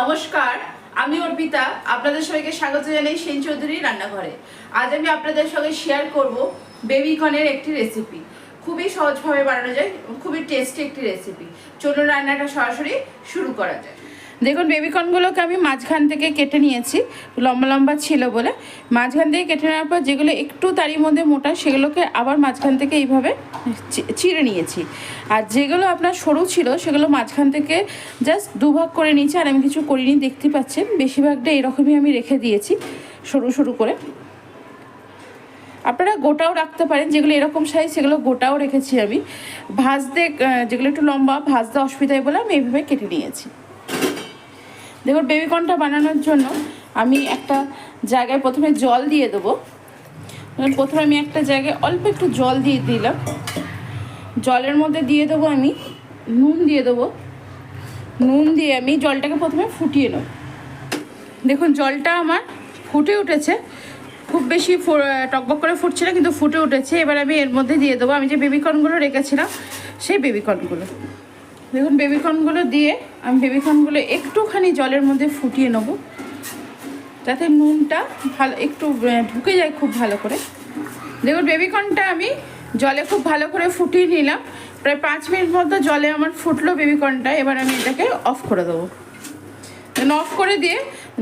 নমস্কার, আমি অর্পিতা। আপনাদের সবাইকে স্বাগত জানাই সেন চৌধুরী রান্নাঘরে। আজ আমি আপনাদের সঙ্গে শেয়ার করব বেবিকর্নের একটি রেসিপি। খুবই সহজভাবে বানানো যায়, খুবই টেস্টি একটি রেসিপি। চলুন রান্নাটা সরাসরি শুরু করা যায়। দেখুন, বেবিকর্নগুলোকে আমি মাঝখান থেকে কেটে নিয়েছি, লম্বা লম্বা ছিল বলে। মাঝখান থেকে কেটে নেওয়ার পর যেগুলো একটু তারই মধ্যে মোটা, সেগুলোকে আবার মাঝখান থেকে এইভাবে চিড়ে নিয়েছি। আর যেগুলো আপনার সরু ছিল সেগুলো মাঝখান থেকে জাস্ট দুভাগ করে নিয়েছি। আর আমি কিছু করিনি, দেখতে পাচ্ছেন বেশিরভাগটা এরকমই আমি রেখে দিয়েছি সরু সরু করে। আপনারা গোটাও রাখতে পারেন, যেগুলো এরকম সাইজ সেগুলো গোটাও রেখেছি আমি। ভাজতে যেগুলো একটু লম্বা, ভাজতে অসুবিধায় বলে আমি এইভাবে কেটে নিয়েছি। দেখুন, বেবিকর্নটা বানানোর জন্য আমি একটা জায়গায় প্রথমে জল দিয়ে দেবো। প্রথমে আমি একটা জায়গায় অল্প একটু জল দিয়ে দিলাম। জলের মধ্যে দিয়ে দেবো আমি নুন দিয়ে দেবো। নুন দিয়ে আমি জলটাকে প্রথমে ফুটিয়ে নেব। দেখুন, জলটা আমার ফুটে উঠেছে, খুব বেশি টকবক করে ফুটছে না, কিন্তু ফুটে উঠেছে। এবার আমি এর মধ্যে দিয়ে দেবো আমি যে বেবিকর্নগুলো রেখেছিলাম সেই বেবিকর্নগুলো। দেখুন, বেবিকর্নগুলো দিয়ে আমি বেবিকর্নগুলো একটুখানি জলের মধ্যে ফুটিয়ে নেব, যাতে নুনটা ভালো একটু ঢুকে যায় খুব ভালো করে। দেখুন, বেবিকর্নটা আমি জলে খুব ভালো করে ফুটিয়ে নিলাম। প্রায় 5 মিনিট মতো জলে আমার ফুটলো বেবিকর্নটা। এবার আমি এটাকে অফ করে দেবো। অফ করে দিয়ে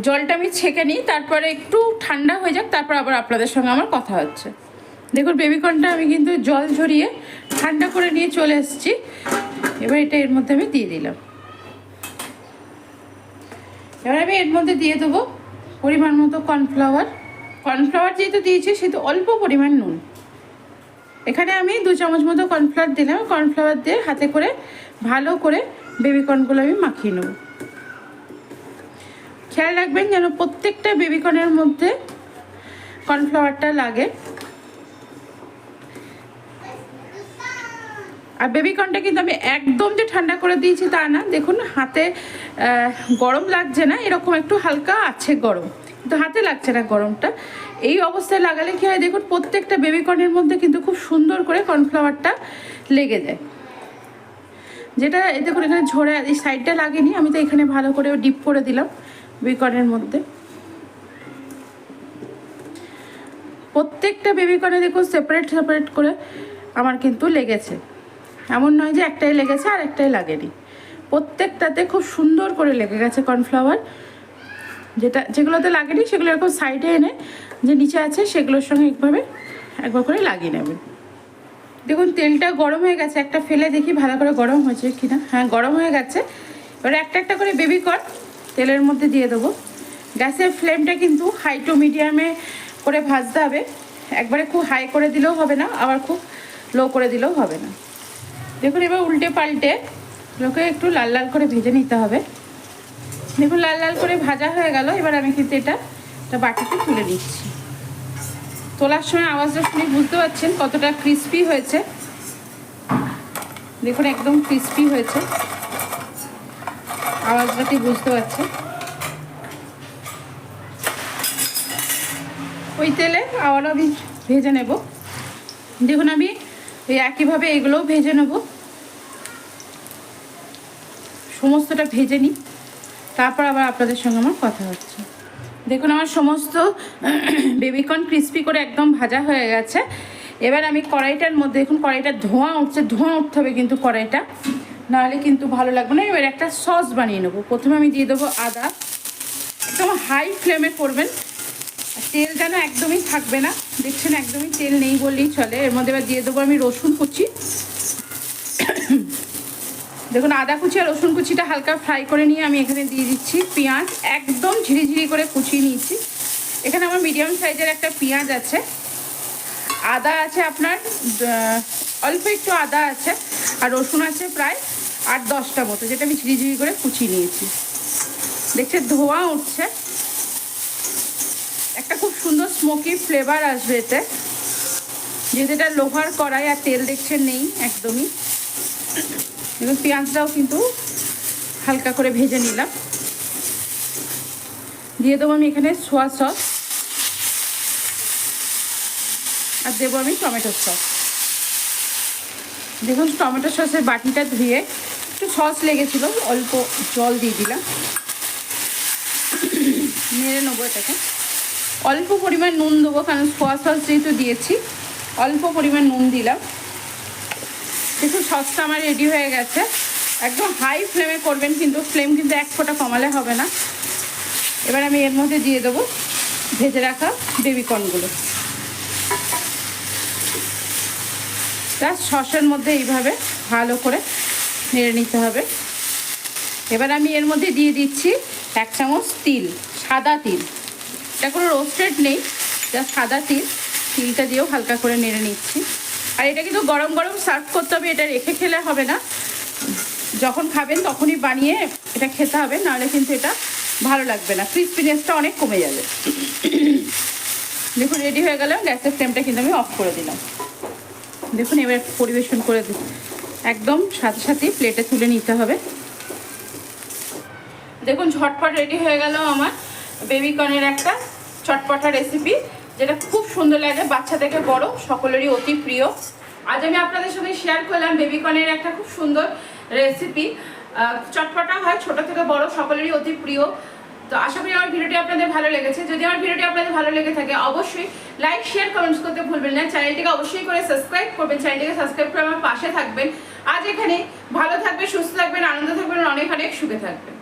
জলটা আমি ছেঁকে নিই, তারপরে একটু ঠান্ডা হয়ে যাক, তারপর আবার আপনাদের সঙ্গে আমার কথা হচ্ছে। দেখুন, বেবিকর্নটা আমি কিন্তু জল ঝরিয়ে ঠান্ডা করে নিয়ে চলে এসেছি। এবার এটা এর মধ্যে আমি দিয়ে দিলাম। এবার আমি এর মধ্যে দিয়ে দেবো পরিমাণ মতো কর্নফ্লাওয়ার। কর্নফ্লাওয়ার যেহেতু দিয়েছি সেহেতু অল্প পরিমাণ নুন। এখানে আমি 2 চামচ মতো কর্নফ্লাওয়ার দিলাম। কর্নফ্লাওয়ার দিয়ে হাতে করে ভালো করে বেবিকর্নগুলো আমি মাখিয়ে নেব। খেয়াল রাখবেন যেন প্রত্যেকটা বেবিকর্নের মধ্যে কর্নফ্লাওয়ারটা লাগে। আর বেবিকর্নটা কিন্তু আমি একদম যে ঠান্ডা করে দিয়েছি তা না। দেখুন, হাতে গরম লাগছে না, এরকম একটু হালকা আছে গরম, কিন্তু হাতে লাগছে না গরমটা। এই অবস্থায় লাগালে কী হয়, দেখুন প্রত্যেকটা বেবিকর্নের মধ্যে কিন্তু খুব সুন্দর করে কর্নফ্লাওয়ারটা লেগে যায়। যেটা দেখুন এখানে ঝরে এই সাইডটা লাগেনি, আমি তো এখানে ভালো করে ডিপ করে দিলাম বেবিকর্নের মধ্যে। প্রত্যেকটা বেবিকর্নে দেখুন সেপারেট সেপারেট করে আমার কিন্তু লেগেছে। এমন নয় যে একটাই লেগেছে আর একটাই লাগেনি, প্রত্যেকটাতে খুব সুন্দর করে লেগে গেছে কর্নফ্লাওয়ার। যেগুলোতে লাগেনি সেগুলো এরকম সাইডে এনে যে নিচে আছে সেগুলোর সঙ্গে একবার করে লাগিয়ে নেবেন। দেখুন, তেলটা গরম হয়ে গেছে। একটা ফেলে দেখি ভালো করে গরম হয়েছে কিনা। হ্যাঁ, গরম হয়ে গেছে। এবার একটা একটা করে বেবিকর্ন তেলের মধ্যে দিয়ে দেবো। গ্যাসের ফ্লেমটা কিন্তু হাই টু মিডিয়ামে করে ভাজতে হবে। একবারে খুব হাই করে দিলেও হবে না, আবার খুব লো করে দিলেও হবে না। দেখুন, এবার উল্টে পাল্টে লোকে একটু লাল লাল করে ভেজে নিতে হবে। দেখুন, লাল লাল করে ভাজা হয়ে গেল। এবার আমি কিন্তু এটা বাটিতে তুলে নিচ্ছি। তোলার সময় আওয়াজটা শুনে বুঝতে পারছেন কতটা ক্রিস্পি হয়েছে। দেখুন, একদম ক্রিস্পি হয়েছে, আওয়াজটা কি বুঝতে পারছেন। ওই তেলে আবারও আমি ভেজে নেব। দেখুন, আমি এই একইভাবে এগুলোও ভেজে নেব। সমস্তটা ভেজে নিই, তারপর আবার আপনাদের সঙ্গে আমার কথা হচ্ছে। দেখুন, আমার সমস্ত বেবিকর্ন ক্রিস্পি করে একদম ভাজা হয়ে গেছে। এবার আমি কড়াইটার মধ্যে, দেখুন কড়াইটা ধোঁয়া উঠছে, ধোঁয়া উঠতে হবে কিন্তু কড়াইটা, নাহলে কিন্তু ভালো লাগবে না। এবার একটা সস বানিয়ে নেবো। প্রথমে আমি দিয়ে দেবো আদা। একদম হাই ফ্লেমে করবেন, তেল যেন একদমই থাকবে না। দেখছেন একদমই তেল নেই বললেই চলে। এর মধ্যে এবার দিয়ে দেবো আমি রসুন কুচি। দেখুন, আদা কুচি আর রসুন কুচিটা হালকা ফ্রাই করে নিয়ে আমি এখানে দিয়ে দিচ্ছি পেঁয়াজ। একদম ঝিরিঝিরি করে কুচিয়ে নিয়েছি। এখানে আমার মিডিয়াম সাইজের একটা পেঁয়াজ আছে। আদা আছে আপনার অল্প একটু আদা আছে, আর রসুন আছে প্রায় 8-10টা মতো, যেটা আমি ঝিরিঝিরি করে কুচিয়ে নিয়েছি। দেখছে ধোঁয়া উঠছে, একটা খুব সুন্দর স্মোকি ফ্লেভার আসবে এতে। যেহেতু এটা লোহার কড়াই আর তেল দেখছেন নেই একদমই। দেখুন, পেঁয়াজটাও কিন্তু হালকা করে ভেজে নিলাম। দিয়ে দেবো আমি এখানে সোয়া সস, আর দেবো আমি টমেটো সস। দেখুন, টমেটো সসের বাটিটা ধুয়ে একটু সস লেগেছিলো, অল্প জল দিয়ে দিলাম। নেড়ে নেবো এটাকে। অল্প পরিমাণ নুন দেবো, কারণ সোয়া সস যেহেতু দিয়েছি অল্প পরিমাণ নুন দিলাম। দেখুন সসটা আমার রেডি হয়ে গেছে। একদম হাই ফ্লেমে করবেন, কিন্তু ফ্লেম কিন্তু এক ফোঁটা কমালে হবে না। এবার আমি এর মধ্যে দিয়ে দেবো ভেজে রাখা বেবিকর্নগুলো। জাস্ট সসের মধ্যে এইভাবে ভালো করে নেড়ে নিতে হবে। এবার আমি এর মধ্যে দিয়ে দিচ্ছি 1 চামচ তিল, সাদা তিল। এটা কোনো রোস্টেড নেই, জাস্ট সাদা তিল। তিলটা দিয়েও হালকা করে নেড়ে নিচ্ছি। আর এটা কিন্তু গরম গরম সার্ভ করতে হবে, এটা রেখে খেলে হবে না। যখন খাবেন তখনই বানিয়ে এটা খেতে হবে, নাহলে কিন্তু এটা ভালো লাগবে না, ক্রিস্পিনেসটা অনেক কমে যাবে। দেখুন রেডি হয়ে গেল। গ্যাসের ফ্লেমটা কিন্তু আমি অফ করে দিলাম। দেখুন এবার পরিবেশন করে দিন, একদম সাথে সাথে প্লেটে তুলে নিতে হবে। দেখুন ঝটপট রেডি হয়ে গেল আমার বেবিকর্নের একটা চটপটা রেসিপি, যেটা খুব সুন্দর লাগে, বাচ্চা থেকে বড় সকলেরই অতি প্রিয়। আজ আমি আপনাদের সঙ্গে শেয়ার করলাম বেবিকর্নের একটা খুব সুন্দর রেসিপি। চটপটা হয়, ছোট থেকে বড় সকলেরই অতি প্রিয়। তো আশা করি আমার ভিডিওটি আপনাদের ভালো লেগেছে। যদি আমার ভিডিওটি আপনাদের ভালো লেগে থাকে অবশ্যই লাইক শেয়ার কমেন্টস করতে ভুলবেন না। চ্যানেলটিকে অবশ্যই করে সাবস্ক্রাইব করবেন, চ্যানেলটিকে সাবস্ক্রাইব করে আমার পাশে থাকবেন। আজ এখানে ভালো থাকবেন, সুস্থ থাকবেন, আনন্দ থাকবেন, অনেক অনেক সুখে থাকবেন।